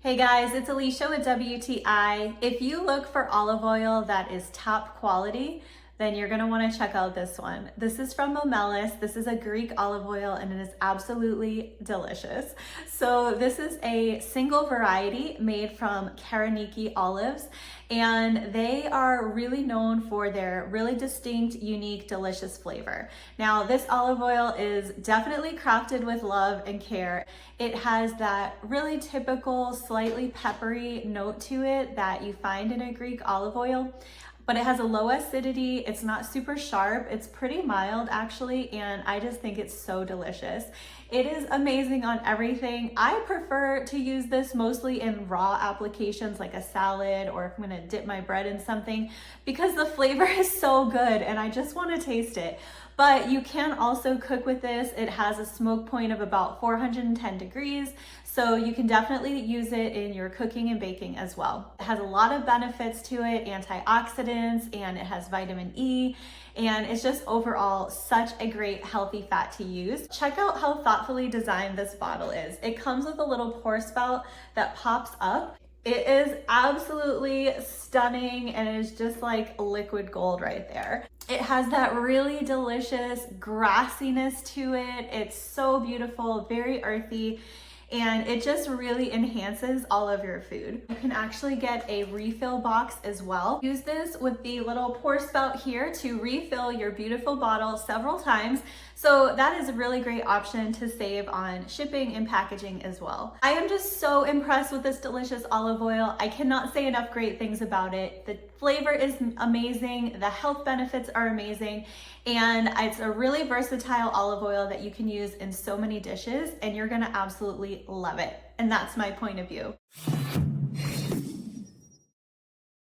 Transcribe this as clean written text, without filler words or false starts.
Hey guys, it's Alicia with WTI. If you look for olive oil that is top quality, then you're gonna wanna check out this one. This is from Momalis. This is a Greek olive oil and it is absolutely delicious. So this is a single variety made from Koroneiki olives, and they are really known for their really distinct, unique, delicious flavor. Now, this olive oil is definitely crafted with love and care. It has that really typical, slightly peppery note to it that you find in a Greek olive oil, but it has a low acidity. It's not super sharp. It's pretty mild actually, and I just think it's so delicious. It is amazing on everything. I prefer to use this mostly in raw applications like a salad, or if I'm gonna dip my bread in something, because the flavor is so good and I just wanna taste it. But you can also cook with this. It has a smoke point of about 410 degrees, so you can definitely use it in your cooking and baking as well. It has a lot of benefits to it, antioxidants, and it has vitamin E, and it's just overall such a great healthy fat to use. Check out how thoughtfully designed this bottle is. It comes with a little pour spout that pops up. It is absolutely stunning and it's just like liquid gold right there. It has that really delicious grassiness to it. It's so beautiful, very earthy, and it just really enhances all of your food. You can actually get a refill box as well. Use this with the little pour spout here to refill your beautiful bottle several times. So that is a really great option to save on shipping and packaging as well. I am just so impressed with this delicious olive oil. I cannot say enough great things about it. The flavor is amazing, the health benefits are amazing, and it's a really versatile olive oil that you can use in so many dishes, and you're gonna absolutely love it. And that's my point of view.